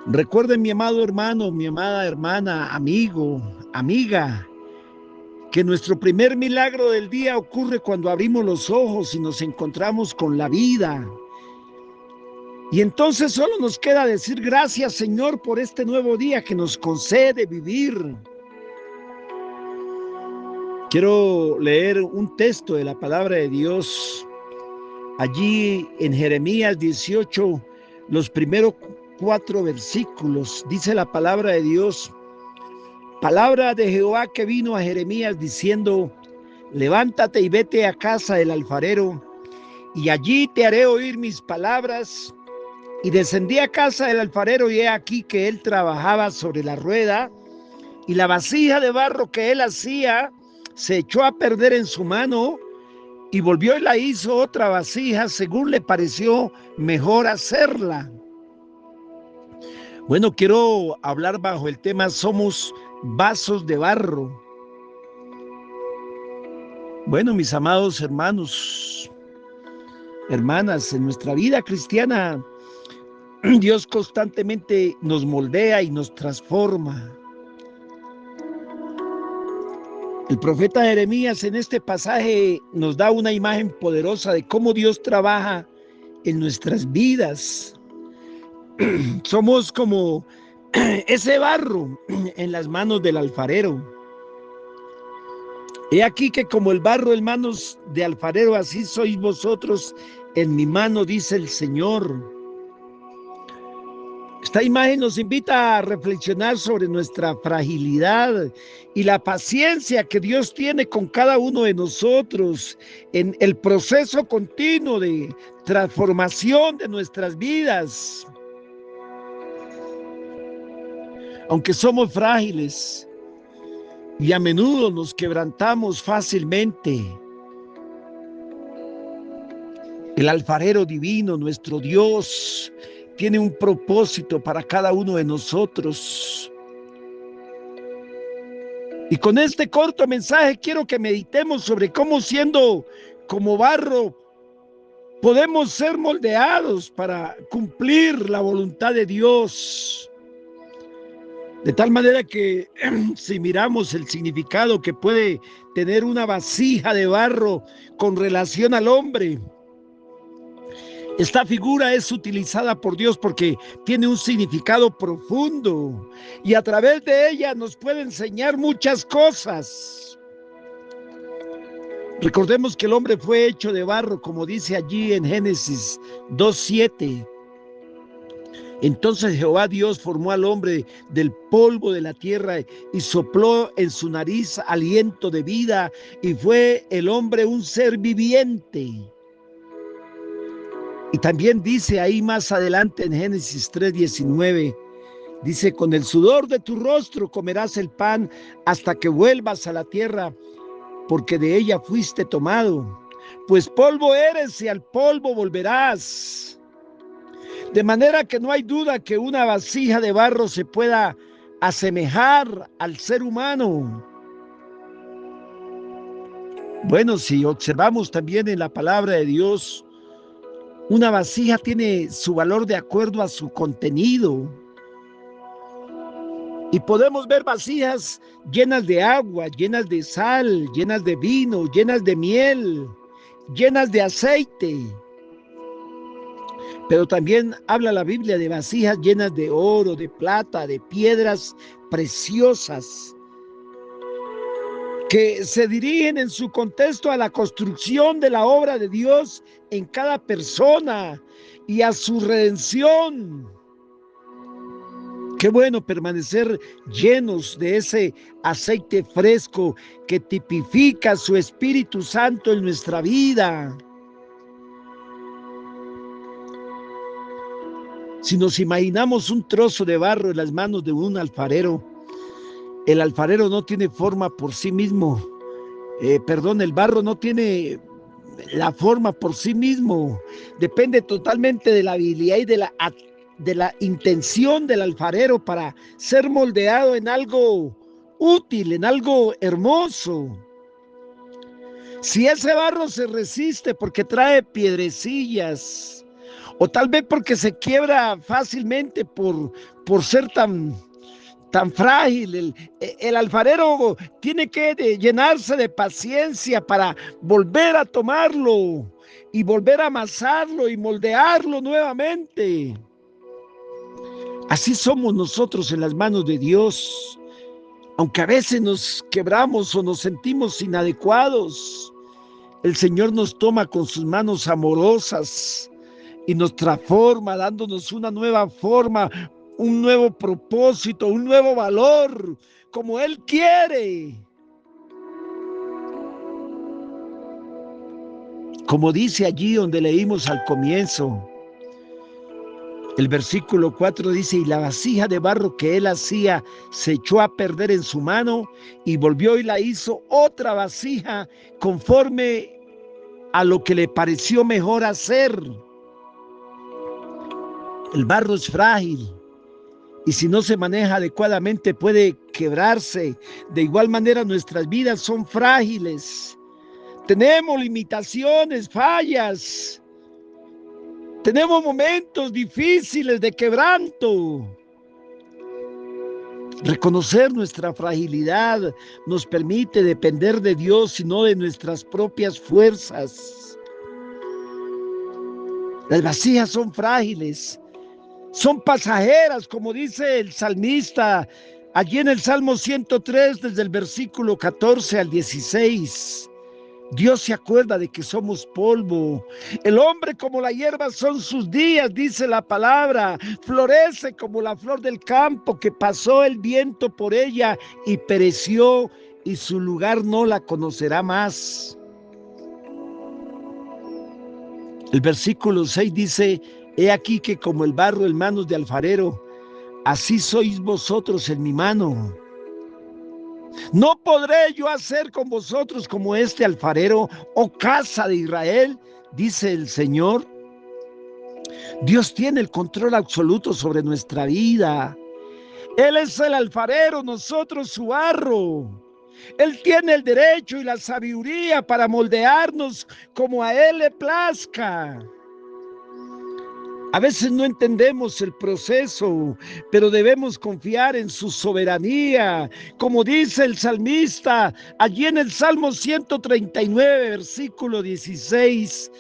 Recuerden, mi amado hermano, mi amada hermana, amigo, amiga, que nuestro primer milagro del día ocurre cuando abrimos los ojos y nos encontramos con la vida. Y entonces solo nos queda decir gracias, Señor, por este nuevo día que nos concede vivir. Quiero leer un texto de la palabra de Dios. Allí en Jeremías 18, los primeros 4 versículos, dice la palabra de Dios: palabra de Jehová que vino a Jeremías diciendo: levántate y vete a casa del alfarero, y allí te haré oír mis palabras. Y descendí a casa del alfarero, y he aquí que él trabajaba sobre la rueda, y la vasija de barro que él hacía se echó a perder en su mano, y volvió y la hizo otra vasija según le pareció mejor hacerla. Bueno, quiero hablar bajo el tema somos vasos de barro. Bueno, mis amados hermanos, hermanas, en nuestra vida cristiana, Dios constantemente nos moldea y nos transforma. El profeta Jeremías en este pasaje nos da una imagen poderosa de cómo Dios trabaja en nuestras vidas. Somos como ese barro en las manos del alfarero. He aquí que como el barro en manos de alfarero, así sois vosotros en mi mano, dice el Señor. Esta imagen nos invita a reflexionar sobre nuestra fragilidad y la paciencia que Dios tiene con cada uno de nosotros en el proceso continuo de transformación de nuestras vidas. Aunque somos frágiles y a menudo nos quebrantamos fácilmente, el alfarero divino, nuestro Dios, tiene un propósito para cada uno de nosotros. Y con este corto mensaje quiero que meditemos sobre cómo, siendo como barro, podemos ser moldeados para cumplir la voluntad de Dios. De tal manera que si miramos el significado que puede tener una vasija de barro con relación al hombre, esta figura es utilizada por Dios porque tiene un significado profundo y a través de ella nos puede enseñar muchas cosas. Recordemos que el hombre fue hecho de barro, como dice allí en Génesis 2:7. Entonces Jehová Dios formó al hombre del polvo de la tierra y sopló en su nariz aliento de vida, y fue el hombre un ser viviente. Y también dice ahí más adelante en Génesis 3:19, dice: con el sudor de tu rostro comerás el pan hasta que vuelvas a la tierra, porque de ella fuiste tomado, pues polvo eres y al polvo volverás. De manera que no hay duda que una vasija de barro se pueda asemejar al ser humano. Bueno, si observamos también en la palabra de Dios, una vasija tiene su valor de acuerdo a su contenido. Y podemos ver vasijas llenas de agua, llenas de sal, llenas de vino, llenas de miel, llenas de aceite. Pero también habla la Biblia de vasijas llenas de oro, de plata, de piedras preciosas, que se dirigen en su contexto a la construcción de la obra de Dios en cada persona y a su redención. Qué bueno permanecer llenos de ese aceite fresco que tipifica su Espíritu Santo en nuestra vida. Si nos imaginamos un trozo de barro en las manos de un alfarero, el alfarero no tiene forma por sí mismo. El barro no tiene la forma por sí mismo. Depende totalmente de la habilidad y de la intención del alfarero para ser moldeado en algo útil, en algo hermoso. Si ese barro se resiste porque trae piedrecillas o tal vez porque se quiebra fácilmente por ser tan frágil. El alfarero tiene que llenarse de paciencia para volver a tomarlo y volver a amasarlo y moldearlo nuevamente. Así somos nosotros en las manos de Dios. Aunque a veces nos quebramos o nos sentimos inadecuados, el Señor nos toma con sus manos amorosas y nos transforma, dándonos una nueva forma, un nuevo propósito, un nuevo valor, como Él quiere. Como dice allí donde leímos al comienzo, el versículo 4 dice: y la vasija de barro que él hacía se echó a perder en su mano, y volvió y la hizo otra vasija conforme a lo que le pareció mejor hacer. El barro es frágil y si no se maneja adecuadamente puede quebrarse. De igual manera nuestras vidas son frágiles. Tenemos limitaciones, fallas. Tenemos momentos difíciles de quebranto. Reconocer nuestra fragilidad nos permite depender de Dios y no de nuestras propias fuerzas. Las vasijas son frágiles, son pasajeras, como dice el salmista allí en el Salmo 103, desde el versículo 14 al 16. Dios se acuerda de que somos polvo. El hombre como la hierba son sus días, dice la palabra. Florece como la flor del campo, que pasó el viento por ella y pereció, y su lugar no la conocerá más. El versículo 6 dice: he aquí que como el barro en manos de alfarero, así sois vosotros en mi mano. ¿No podré yo hacer con vosotros como este alfarero, oh casa de Israel?, dice el Señor. Dios tiene el control absoluto sobre nuestra vida. Él es el alfarero, nosotros su barro. Él tiene el derecho y la sabiduría para moldearnos como a Él le plazca. A veces no entendemos el proceso, pero debemos confiar en su soberanía. Como dice el salmista, allí en el Salmo 139, versículo 16,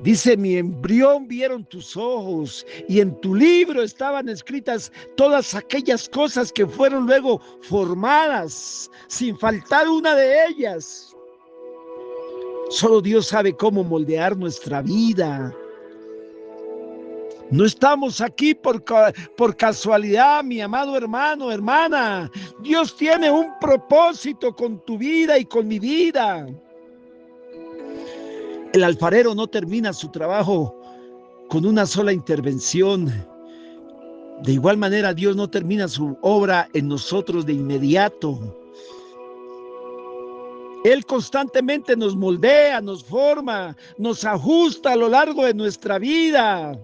dice: mi embrión vieron tus ojos, y en tu libro estaban escritas todas aquellas cosas que fueron luego formadas, sin faltar una de ellas. Solo Dios sabe cómo moldear nuestra vida. No estamos aquí por casualidad, mi amado hermano, hermana. Dios tiene un propósito con tu vida y con mi vida. El alfarero no termina su trabajo con una sola intervención. De igual manera, Dios no termina su obra en nosotros de inmediato. Él constantemente nos moldea, nos forma, nos ajusta a lo largo de nuestra vida.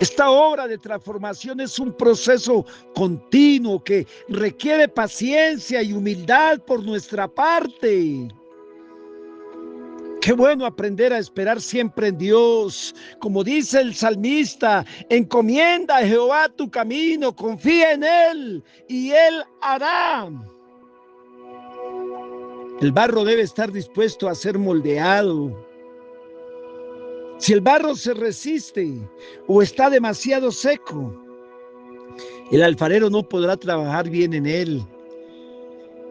Esta obra de transformación es un proceso continuo que requiere paciencia y humildad por nuestra parte. Qué bueno aprender a esperar siempre en Dios. Como dice el salmista: encomienda a Jehová tu camino, confía en Él y Él hará. El barro debe estar dispuesto a ser moldeado. Si el barro se resiste o está demasiado seco, el alfarero no podrá trabajar bien en él.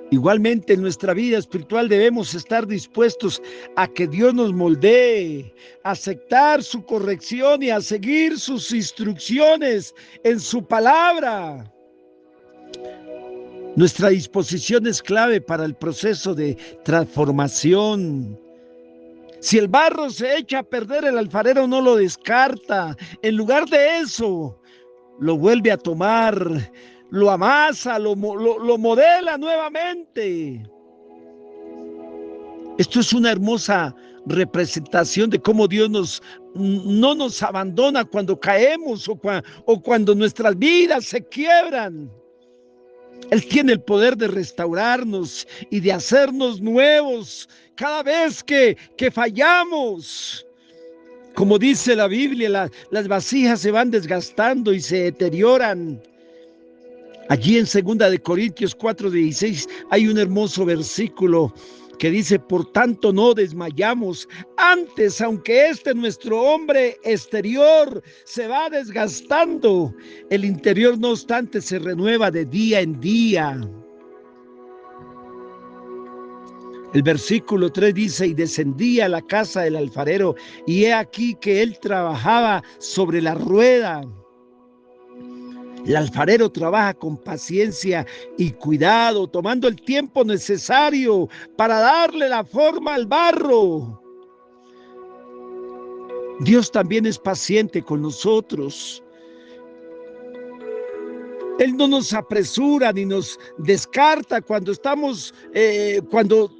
Igualmente, en nuestra vida espiritual debemos estar dispuestos a que Dios nos moldee, a aceptar su corrección y a seguir sus instrucciones en su palabra. Nuestra disposición es clave para el proceso de transformación. Si el barro se echa a perder, el alfarero no lo descarta. En lugar de eso, lo vuelve a tomar, lo amasa, lo modela nuevamente. Esto es una hermosa representación de cómo Dios no nos abandona cuando caemos o cuando nuestras vidas se quiebran. Él tiene el poder de restaurarnos y de hacernos nuevos cada vez que fallamos. Como dice la Biblia, las vasijas se van desgastando y se deterioran. Allí en 2 Corintios 4:16 hay un hermoso versículo que dice: por tanto no desmayamos, antes, aunque nuestro hombre exterior se va desgastando, el interior no obstante se renueva de día en día. El versículo 3 dice: y descendía a la casa del alfarero, y he aquí que él trabajaba sobre la rueda. El alfarero trabaja con paciencia y cuidado, tomando el tiempo necesario para darle la forma al barro. Dios también es paciente con nosotros. Él no nos apresura ni nos descarta cuando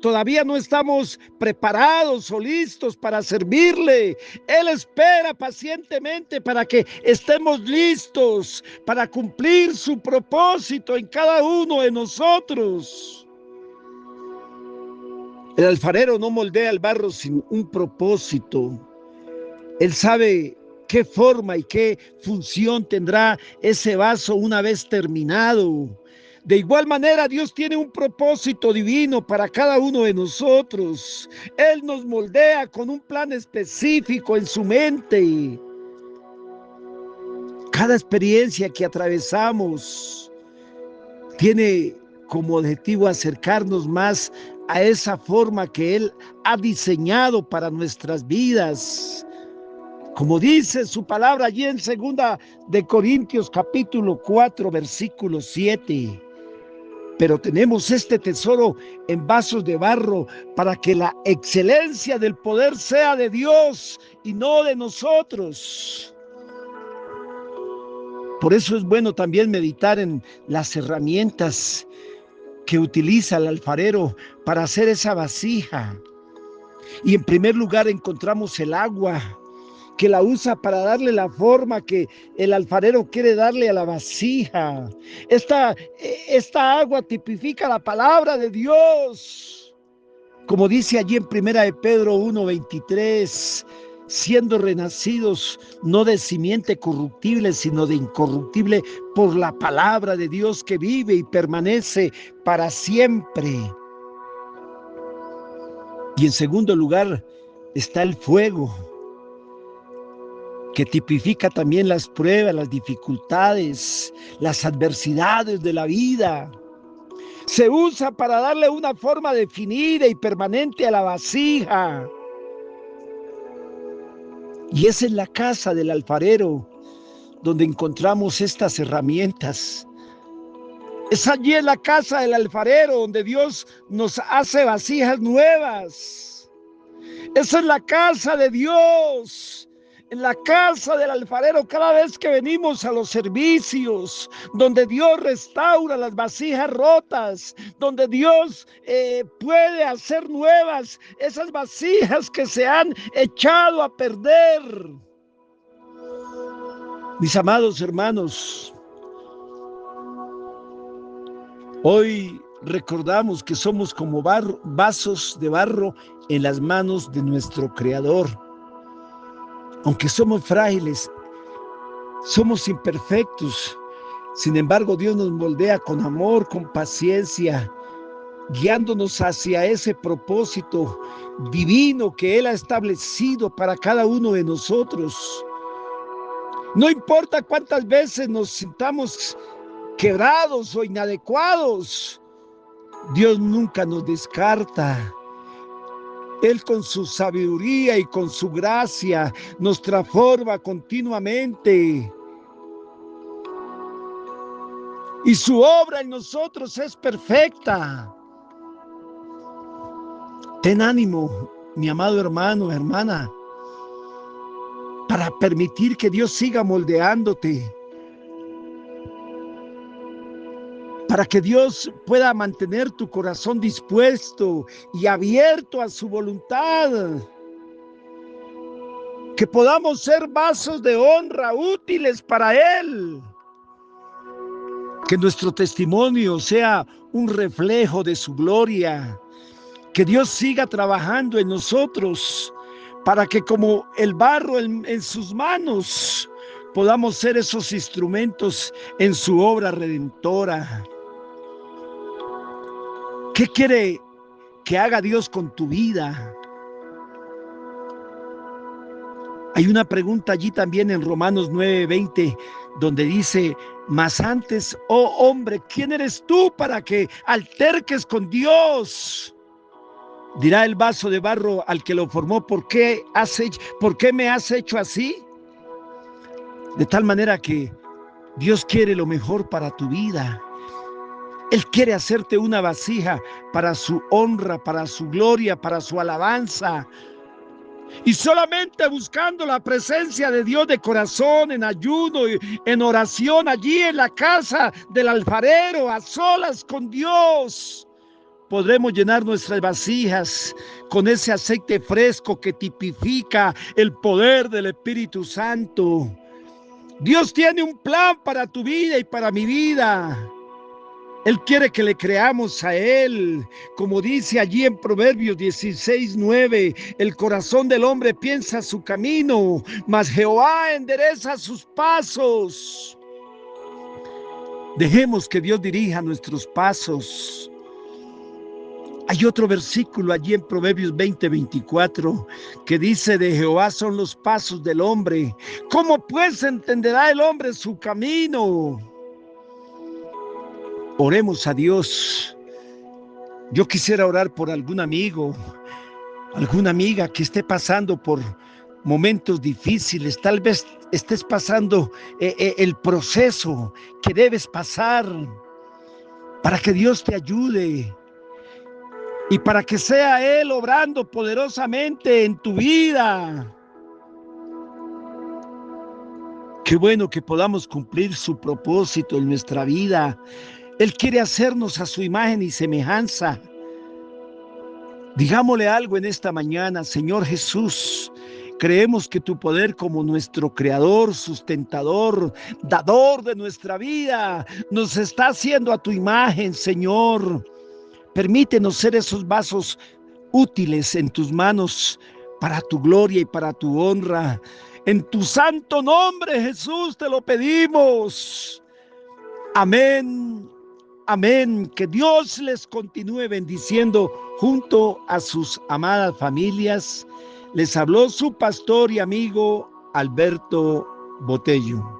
todavía no estamos preparados o listos para servirle. Él espera pacientemente para que estemos listos para cumplir su propósito en cada uno de nosotros. El alfarero no moldea el barro sin un propósito. Él sabe qué forma y qué función tendrá ese vaso una vez terminado. De igual manera, Dios tiene un propósito divino para cada uno de nosotros. Él nos moldea con un plan específico en su mente. Cada experiencia que atravesamos tiene como objetivo acercarnos más a esa forma que Él ha diseñado para nuestras vidas. Como dice su palabra allí en 2 Corintios capítulo 4, versículo 7. Pero tenemos este tesoro en vasos de barro para que la excelencia del poder sea de Dios y no de nosotros. Por eso es bueno también meditar en las herramientas que utiliza el alfarero para hacer esa vasija. Y en primer lugar encontramos el agua, que la usa para darle la forma que el alfarero quiere darle a la vasija. Esta agua tipifica la palabra de Dios. Como dice allí en 1 Pedro 1:23, siendo renacidos no de simiente corruptible, sino de incorruptible, por la palabra de Dios que vive y permanece para siempre. Y en segundo lugar está el fuego, que tipifica también las pruebas, las dificultades, las adversidades de la vida. Se usa para darle una forma definida y permanente a la vasija. Y es en la casa del alfarero donde encontramos estas herramientas. Es allí en la casa del alfarero donde Dios nos hace vasijas nuevas. Es en la casa de Dios, en la casa del alfarero, cada vez que venimos a los servicios, donde Dios restaura las vasijas rotas, donde Dios puede hacer nuevas esas vasijas que se han echado a perder. Mis amados hermanos, hoy recordamos que somos como vasos de barro en las manos de nuestro Creador. Aunque somos frágiles, somos imperfectos, sin embargo Dios nos moldea con amor, con paciencia, guiándonos hacia ese propósito divino que Él ha establecido para cada uno de nosotros. No importa cuántas veces nos sintamos quebrados o inadecuados, Dios nunca nos descarta. Él con su sabiduría y con su gracia nos transforma continuamente. Y su obra en nosotros es perfecta. Ten ánimo, mi amado hermano, hermana, para permitir que Dios siga moldeándote. Para que Dios pueda mantener tu corazón dispuesto y abierto a su voluntad. Que podamos ser vasos de honra útiles para Él. Que nuestro testimonio sea un reflejo de su gloria. Que Dios siga trabajando en nosotros para que como el barro en sus manos podamos ser esos instrumentos en su obra redentora. ¿Qué quiere que haga Dios con tu vida? Hay una pregunta allí también en Romanos 9:20, donde dice: mas antes, oh hombre, ¿quién eres tú para que alterques con Dios? Dirá el vaso de barro al que lo formó: ¿por qué me has hecho así? De tal manera que Dios quiere lo mejor para tu vida. Él quiere hacerte una vasija para su honra, para su gloria, para su alabanza. Y solamente buscando la presencia de Dios de corazón, en ayuno y en oración, allí en la casa del alfarero, a solas con Dios, podremos llenar nuestras vasijas con ese aceite fresco que tipifica el poder del Espíritu Santo. Dios tiene un plan para tu vida y para mi vida. Él quiere que le creamos a Él, como dice allí en Proverbios 16:9, el corazón del hombre piensa su camino, mas Jehová endereza sus pasos. Dejemos que Dios dirija nuestros pasos. Hay otro versículo allí en Proverbios 20:24 que dice: de Jehová son los pasos del hombre. ¿Cómo pues entenderá el hombre su camino? Oremos a Dios. Yo quisiera orar por algún amigo, alguna amiga que esté pasando por momentos difíciles. Tal vez estés pasando el proceso que debes pasar para que Dios te ayude y para que sea Él obrando poderosamente en tu vida. Qué bueno que podamos cumplir su propósito en nuestra vida. Él quiere hacernos a su imagen y semejanza. Digámosle algo en esta mañana: Señor Jesús, creemos que tu poder como nuestro creador, sustentador, dador de nuestra vida, nos está haciendo a tu imagen, Señor. Permítenos ser esos vasos útiles en tus manos para tu gloria y para tu honra. En tu santo nombre, Jesús, te lo pedimos. Amén. Amén. Que Dios les continúe bendiciendo junto a sus amadas familias. Les habló su pastor y amigo Alberto Botello.